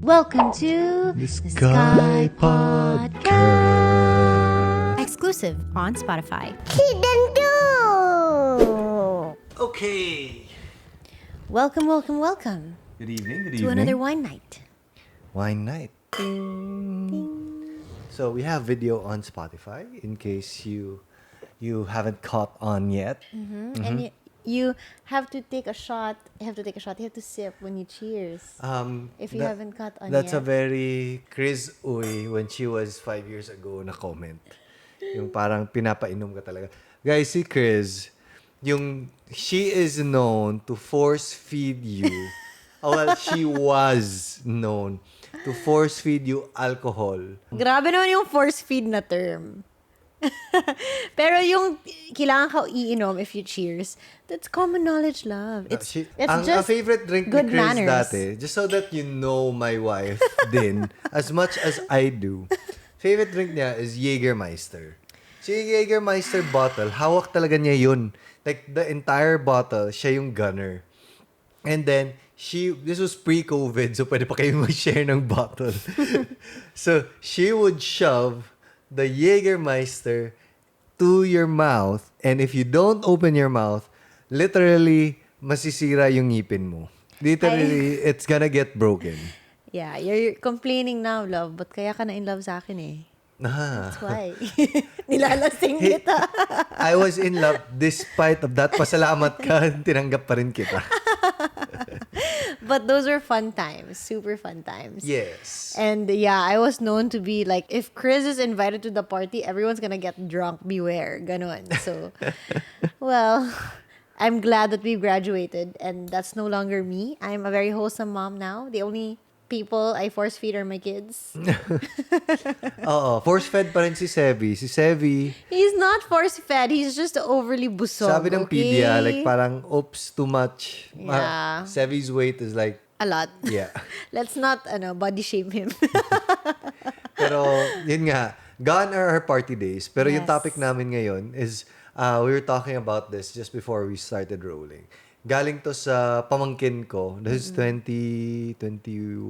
Welcome to the Skypodcast. Exclusive on Spotify. Okay. Welcome, welcome, welcome Good evening. to another wine night. Wine night. So we have video on Spotify in case you haven't caught on yet. And you have to take a shot. You have to sip when you cheers. If you haven't caught on That's yet. a very Chris Uy when she was 5 years ago na comment. Yung parang pinapainom ka talaga. Guys, si Chris, she is known to force feed you. Well, she was known to force feed you alcohol. Grabe naman yung force feed na term. Pero yung kailangan ka iinom if you cheers, that's common knowledge, love. It's Ang favorite drink good ni Chris manners. dati, just so that you know my wife din, as much as I do, favorite drink niya is Jägermeister. Si Jägermeister bottle, hawak talaga niya yun. Like, the entire bottle, siya yung gunner. And then, this was pre-COVID, so pwede pa kayo mag-share ng bottle. So, she would shove the Jägermeister to your mouth, and if you don't open your mouth, literally, masisira yung ngipin mo. Literally, it's gonna get broken. Yeah, you're complaining now, love, but kaya ka na in love sa akin eh. That's why. Nilalasing kita. I was in love despite of that. Pasalamat ka, tinanggap pa rin kita. But those were fun times. Super fun times. Yes. And yeah, I was known to be like, if Chris is invited to the party, everyone's gonna get drunk. Beware. Ganon. So, well, I'm glad that we graduated and that's no longer me. I'm a very wholesome mom now. The only people I force feed are my kids. Oo, force-fed pa rin si Sevi. Si Sevi, He's not force fed. He's just overly busog. sabi ng okay? pedia, like parang, oops, too much. Yeah. Sevi's weight is like, A lot. yeah. Let's not body shame him. Pero, yun nga, gone are our party days. Pero yung Yes. topic namin ngayon is, we were talking about this just before we started rolling. Galing to sa pamangkin ko. This is 2021?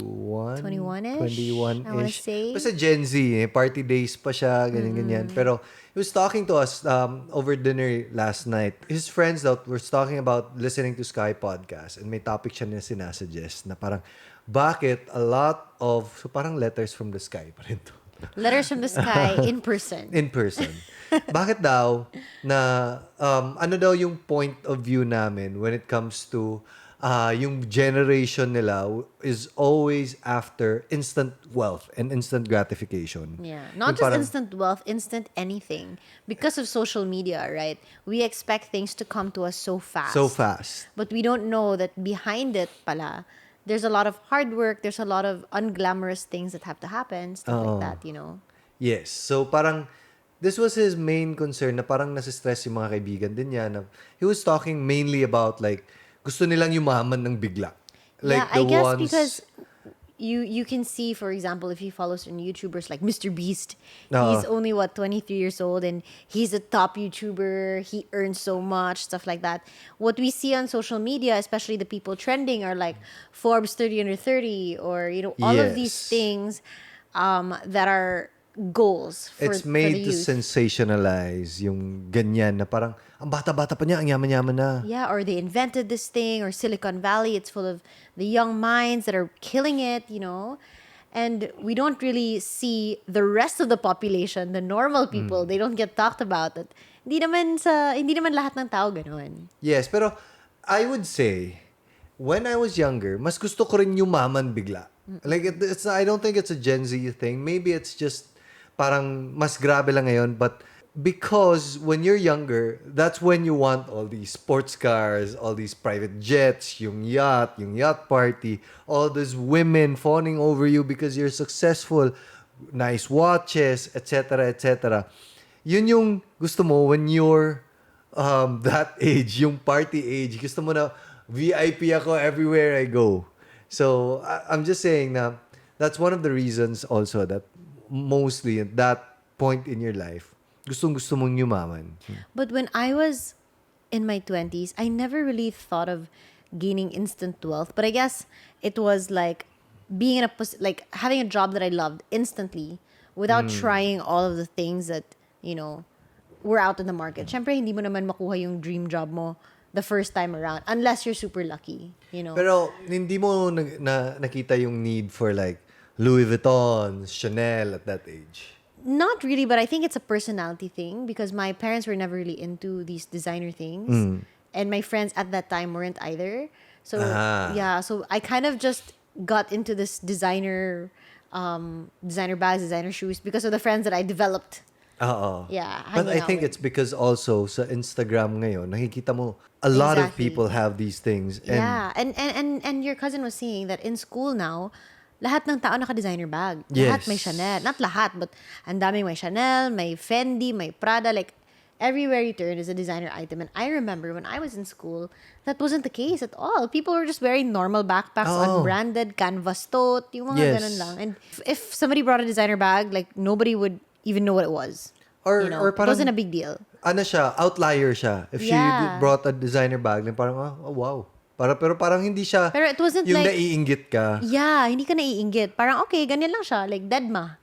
21-ish, 21-ish. I wanna say. Basta Gen Z, party days pa siya, ganyan. Pero he was talking to us over dinner last night. His friends out were talking about listening to Skypodcast and may topic siya na sinasuggest na parang, bakit a lot of, so parang letters from the sky pa rin to. Letters from the sky in person. In person. Bakit daw na ano daw yung point of view namin when it comes to yung generation nila is always after instant wealth and instant gratification. Yeah. Not Yung just parang- instant wealth, instant anything. Because of social media, right? We expect things to come to us so fast. So fast. But we don't know that behind it pala, there's a lot of hard work, there's a lot of unglamorous things that have to happen, stuff like that, Yes. So parang this was his main concern na parang nasistress yung mga kaibigan din niya na he was talking mainly about like gusto nilang yumaman ng bigla. Like yeah, I the guess ones, because you can see, for example, if you follow certain YouTubers like Mr. Beast, Oo. he's only 23 years old and he's a top YouTuber. He earns so much, stuff like that. What we see on social media, especially the people trending, are like Forbes 30 under 30 or all of these Yes. things that are goals for, it's for made the to youth. sensationalize yung ganyan na parang ang bata-bata pa niya, ang yaman-yaman na. Yeah, or they invented this thing, or Silicon Valley, it's full of the young minds that are killing it, And we don't really see the rest of the population, the normal people, they don't get talked about. That hindi naman lahat ng tao ganun. Yes, pero I would say, when I was younger, mas gusto ko rin yumaman bigla. Like, I don't think it's a Gen Z thing. Maybe it's just parang mas grabe lang ngayon. But because when you're younger, that's when you want all these sports cars, all these private jets, yung yacht party, all these women fawning over you because you're successful, nice watches, etc., etc. Yun yung gusto mo when you're that age, yung party age. Gusto mo na VIP ako everywhere I go. So, I'm just saying na that's one of the reasons also that mostly at that point in your life, gustong-gusto mong yumaman. But when I was in my 20s, I never really thought of gaining instant wealth. But I guess it was like being in like having a job that I loved instantly without trying all of the things that, were out in the market. Syempre, hindi mo naman makuha yung dream job mo the first time around unless you're super lucky, Pero hindi mo nakita yung need for like Louis Vuitton, Chanel at that age? Not really, but I think it's a personality thing because my parents were never really into these designer things. And my friends at that time weren't either. So, so I kind of just got into this designer bags, designer shoes because of the friends that I developed. Yeah. But I think it's because also sa Instagram ngayon, nakikita mo a lot of people have these things. And yeah. And your cousin was saying that in school now, lahat ng tao naka-designer bag. Yes. Lahat may Chanel. Not lahat, but ang daming may Chanel, may Fendi, may Prada. Like, everywhere you turn is a designer item. And I remember when I was in school, that wasn't the case at all. People were just wearing normal backpacks, unbranded, canvas tote, yung mga ganun lang. And if somebody brought a designer bag, like, nobody would even know what it was. Or it parang, wasn't a big deal. Ano siya, outlier siya. If she brought a designer bag, then parang, oh wow. Pero parang hindi siya Pero it wasn't yung like, naiinggit ka. Yeah, hindi ka naiinggit. Parang, okay, ganyan lang siya. Like, deadma.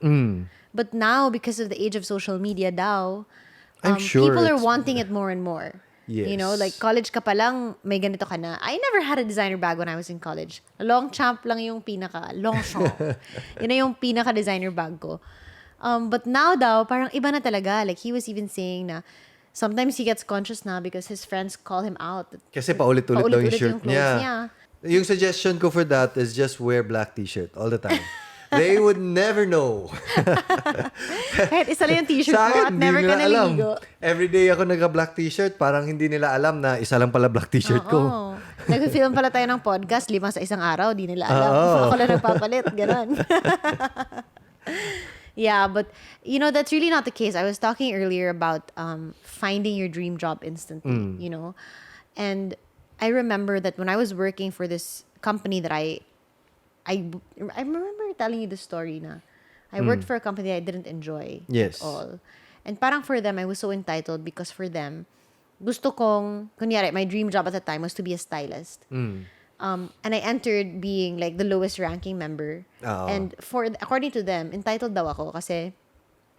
But now, because of the age of social media daw, I'm sure people are wanting it more and more. Yes. Like college ka pa lang, may ganito ka na. I never had a designer bag when I was in college. Longchamp lang yung Longchamp. Yun na yung pinaka-designer bag ko. But now daw, parang iba na talaga. Like, he was even saying na sometimes he gets conscious na because his friends call him out. Kasi paulit-ulit daw yung shirt yung clothes niya. Yung suggestion ko for that is just wear black t-shirt all the time. They would never know. Kahit isa lang yung t-shirt Sa mo akin, at never hindi ka nila alam. naligo. Everyday ako nagka-black t-shirt, parang hindi nila alam na isa lang pala black t-shirt ko. Nag-film pala tayo ng podcast, 5 sa isang araw, di nila alam. Ako lang nagpapalit, gano'n. Yeah, but that's really not the case. I was talking earlier about finding your dream job instantly, and I remember that when I was working for this company that I remember telling you the story na I worked for a company that I didn't enjoy at all. And parang for them, I was so entitled because for them, gusto kong, kunyari, my dream job at the time was to be a stylist. And I entered being like the lowest ranking member. And according to them, entitled daw ako kasi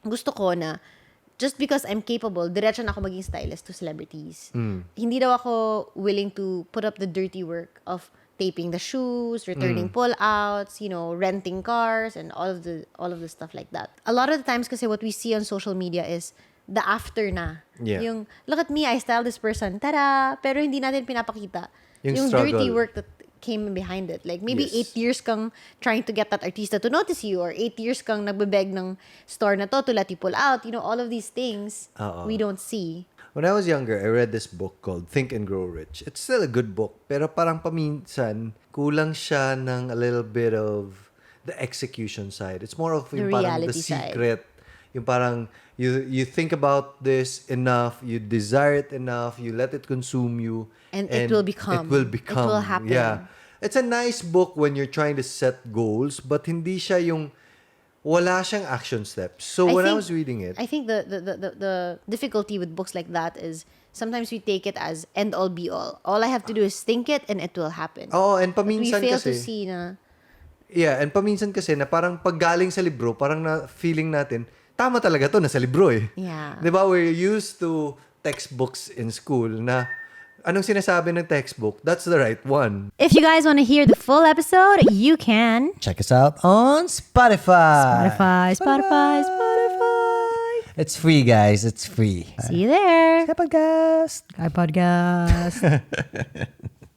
gusto ko na just because I'm capable, diretso na ako maging stylist to celebrities. Hindi daw ako willing to put up the dirty work of taping the shoes, returning pull-outs, renting cars, and all of the stuff like that. A lot of the times kasi what we see on social media is the after na. Yeah. Yung, look at me, I styled this person, tada! Pero hindi natin pinapakita. Yung struggle. dirty work that came behind it. Like, maybe 8 years kang trying to get that artista to notice you, or 8 years kang nagbebeg ng store na to let you pull out. All of these things we don't see. When I was younger, I read this book called Think and Grow Rich. It's still a good book, pero parang paminsan, kulang siya ng a little bit of the execution side. It's more of yung parang the secret. Yung parang, you think about this enough, you desire it enough, you let it consume you. And it will become. It will become. It will happen. Yeah. It's a nice book when you're trying to set goals, but hindi siya yung wala siyang action steps. So when I was reading it, I think the difficulty with books like that is sometimes we take it as end all be all. All I have to do is think it and it will happen. And paminsan we fail kasi to see na. Yeah, and paminsan kasi na parang paggaling sa libro, parang na feeling natin, tama talaga to, nasa libro eh. Yeah. 'Di ba, we're used to textbooks in school na anong sinasabi ng textbook, that's the right one. If you guys want to hear the full episode, you can check us out on Spotify. Spotify. It's free, guys. It's free. See you there. Skypodcast. Skypodcast.